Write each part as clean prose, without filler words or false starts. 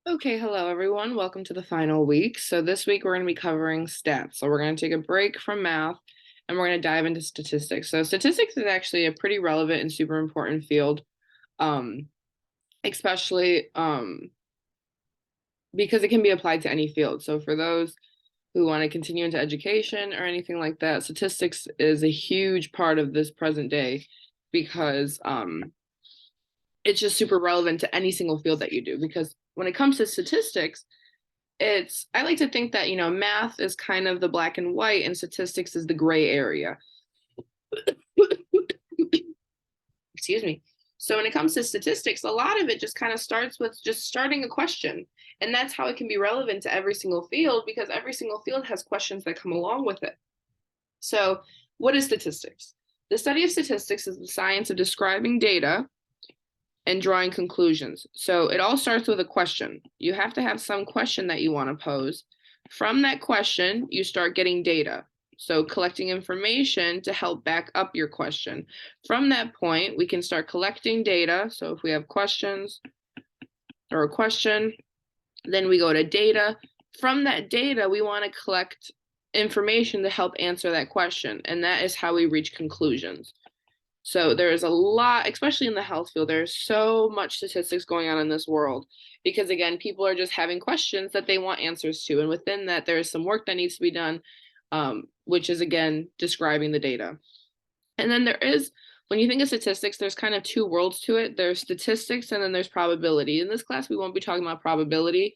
Okay, hello everyone. Welcome to the final week. So this week we're going to be covering stats. So we're going to take a break from math and we're going to dive into statistics. So statistics is actually a pretty relevant and super important field, especially because it can be applied to any field. So for those who want to continue into education or anything like that, statistics is a huge part of this present day because it's just super relevant to any single field that you do. Because when it comes to statistics, I like to think that, math is kind of the black and white and statistics is the gray area. Excuse me. So when it comes to statistics, a lot of it just kind of starts with just starting a question. And that's how it can be relevant to every single field because every single field has questions that come along with it. So what is statistics? The study of statistics is the science of describing data and drawing conclusions. So it all starts with a question. You have to have some question that you want to pose. From that question, you start getting data. So collecting information to help back up your question. From that point, we can start collecting data. So if we have questions or a question, then we go to data. From that data, we want to collect information to help answer that question. And that is how we reach conclusions. So there's a lot, especially in the health field, there's so much statistics going on in this world because, again, people are just having questions that they want answers to. And within that, there is some work that needs to be done, which is, again, describing the data. And then when you think of statistics, there's kind of two worlds to it. There's statistics and then there's probability. In this class, we won't be talking about probability,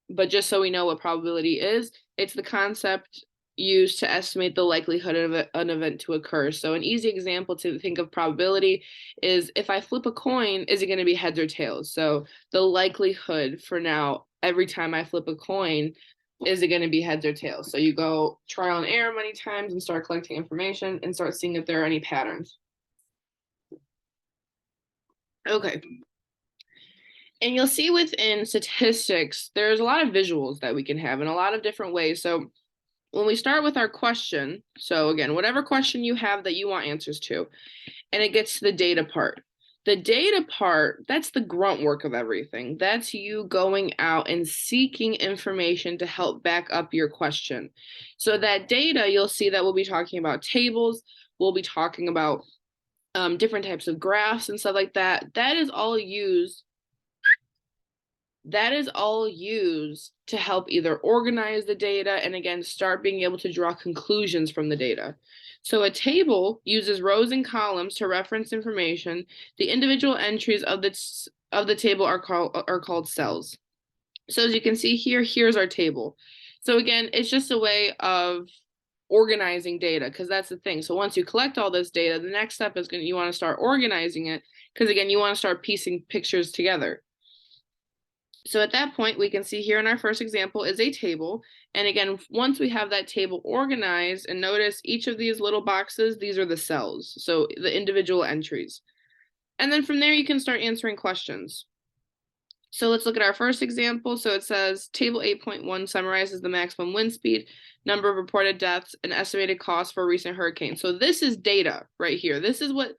but just so we know what probability is, it's the concept used to estimate the likelihood of an event to occur. So an easy example to think of probability is if I flip a coin, is it going to be heads or tails? So the likelihood for now, every time I flip a coin, is it going to be heads or tails? So you go trial and error many times and start collecting information and start seeing if there are any patterns. Okay. And you'll see within statistics, there's a lot of visuals that we can have in a lot of different ways. So when we start with our question, so again, whatever question you have that you want answers to, and it gets to the data part. The data part, that's the grunt work of everything. That's you going out and seeking information to help back up your question. So that data, you'll see that we'll be talking about tables, we'll be talking about different types of graphs and stuff like that. That is all used to help either organize the data and, again, start being able to draw conclusions from the data. So a table uses rows and columns to reference information. The individual entries of the table are called cells. So as you can see here, here's our table. So again, it's just a way of organizing data because that's the thing. So once you collect all this data, the next step is you want to start organizing it because, again, you want to start piecing pictures together. So at that point, we can see here in our first example is a table. And again, once we have that table organized, and notice each of these little boxes, these are the cells, so the individual entries. And then from there, you can start answering questions. So let's look at our first example. So it says table 8.1 summarizes the maximum wind speed, number of reported deaths, and estimated cost for a recent hurricane. So this is data right here. This is what,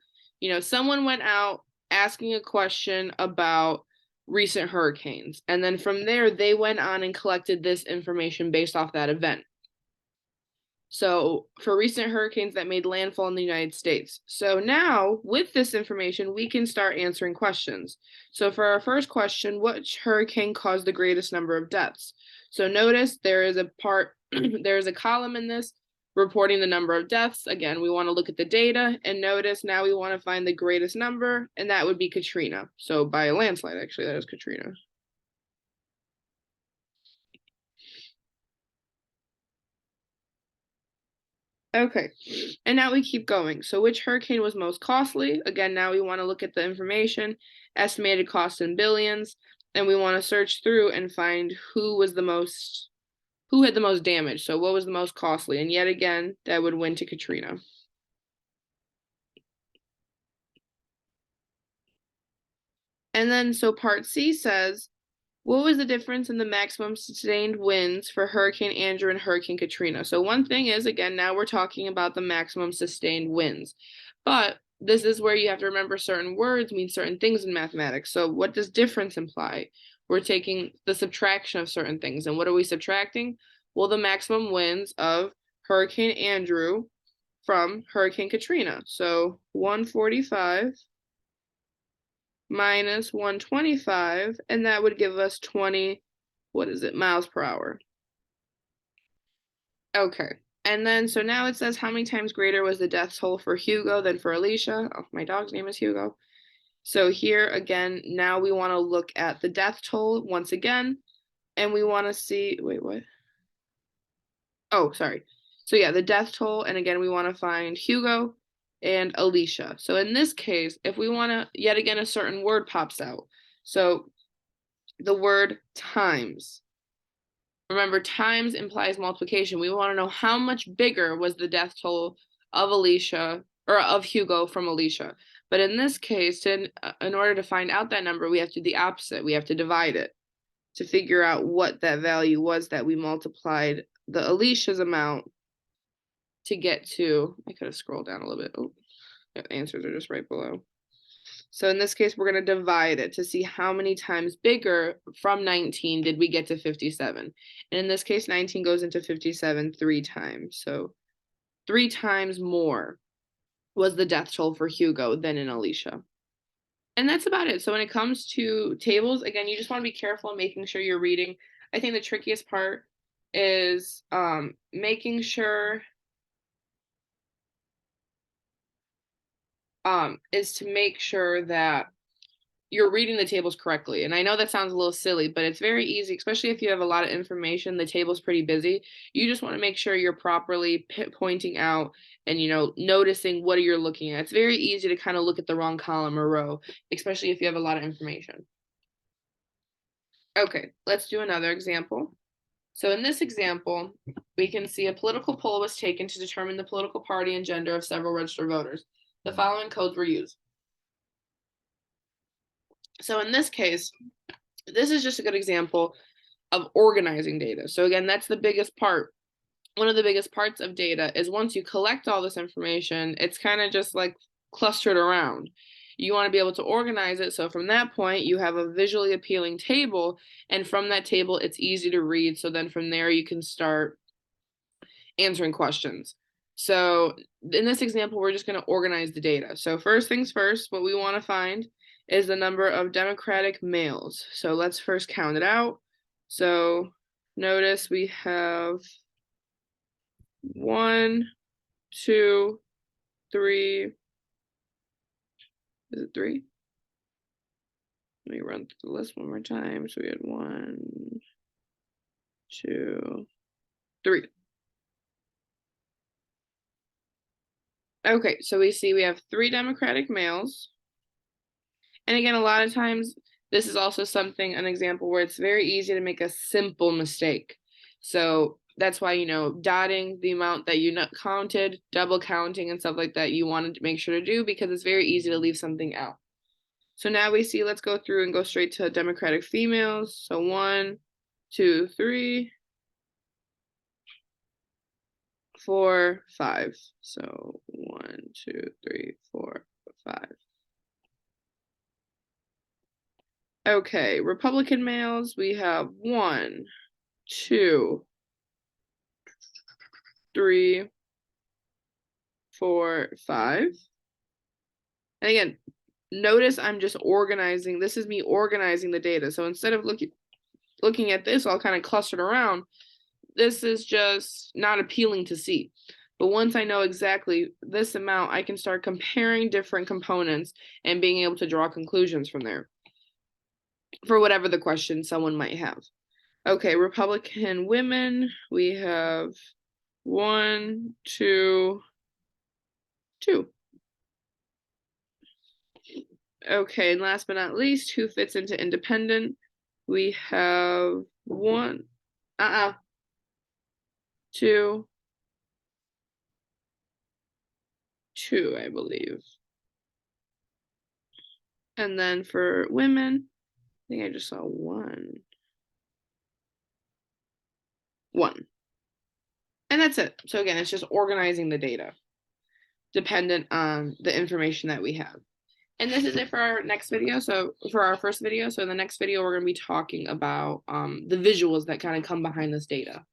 someone went out asking a question about recent hurricanes. And then from there, they went on and collected this information based off that event. So for recent hurricanes that made landfall in the United States. So now with this information, we can start answering questions. So for our first question, which hurricane caused the greatest number of deaths? So notice there is a column in this reporting the number of deaths. Again, we want to look at the data and notice now we want to find the greatest number, and that would be Katrina. So by a landslide, actually, that is Katrina. Okay, and now we keep going. So which hurricane was most costly? Again, now we want to look at the information, estimated cost in billions, and we want to search through and find who had the most damage. So what was the most costly? And yet again, that would win to Katrina. And then, so part C says, what was the difference in the maximum sustained winds for Hurricane Andrew and Hurricane Katrina? So one thing is, again, now we're talking about the maximum sustained winds. But this is where you have to remember certain words mean certain things in mathematics. So what does difference imply? We're taking the subtraction of certain things. And what are we subtracting? Well, the maximum winds of Hurricane Andrew from Hurricane Katrina. So 145 minus 125, and that would give us 20, what is it, miles per hour. Okay. And then, so now it says how many times greater was the death toll for Hugo than for Alicia? Oh, my dog's name is Hugo. So here again, now we want to look at the death toll once again, and we want to see, wait, what? Oh, sorry. So yeah, the death toll, and again, we want to find Hugo and Alicia. So in this case, if we want to, yet again, a certain word pops out. So the word times. Remember, times implies multiplication. We want to know how much bigger was the death toll of Alicia, or of Hugo from Alicia. But in this case, in order to find out that number, we have to do the opposite. We have to divide it to figure out what that value was that we multiplied the Alicia's amount to get to. I could have scrolled down a little bit. Oh, the answers are just right below. So in this case, we're going to divide it to see how many times bigger from 19 did we get to 57. And in this case, 19 goes into 57 3 times. So 3 times more was the death toll for Hugo than in Alicia. And that's about it. So when it comes to tables, again, you just want to be careful in making sure you're reading. I think the trickiest part is making sure is to make sure that you're reading the tables correctly. And I know that sounds a little silly, but it's very easy, especially if you have a lot of information, the table's pretty busy. You just want to make sure you're properly pointing out and, noticing what you're looking at. It's very easy to kind of look at the wrong column or row, especially if you have a lot of information. Okay, let's do another example. So in this example, we can see a political poll was taken to determine the political party and gender of several registered voters. The following codes were used. So in this case, this is just a good example of organizing data. So again, that's the biggest part. One of the biggest parts of data is once you collect all this information, it's kind of just like clustered around. You want to be able to organize it. So from that point, you have a visually appealing table. And from that table, it's easy to read. So then from there, you can start answering questions. So in this example, we're just going to organize the data. So first things first, what we want to find is the number of Democratic males. So let's first count it out. So notice we have 1, 2, 3. Is it 3? Let me run through the list one more time. So we had 1, 2, 3. Okay, so we see we have 3 Democratic males. And again, a lot of times, this is also an example where it's very easy to make a simple mistake. So that's why, dotting the amount that you counted, double counting and stuff like that, you wanted to make sure to do because it's very easy to leave something out. So now we see, let's go through and go straight to Democratic females. So 1, 2, 3, 4, 5. So 1, 2, 3, 4, 5. Okay, Republican males, we have 1, 2, 3, 4, 5. And again, notice I'm just organizing. This is me organizing the data. So instead of looking at this all kind of clustered around, this is just not appealing to see. But once I know exactly this amount, I can start comparing different components and being able to draw conclusions from there for whatever the question someone might have. Okay, Republican women, we have 1, 2, 2. Okay, and last but not least, who fits into independent? We have 1, 2, 2, I believe. And then for women, I think I just saw 1. 1. And that's it. So again, it's just organizing the data. dependent on the information that we have. And this is it for our next video. So for our first video. So in the next video, we're going to be talking about the visuals that kind of come behind this data.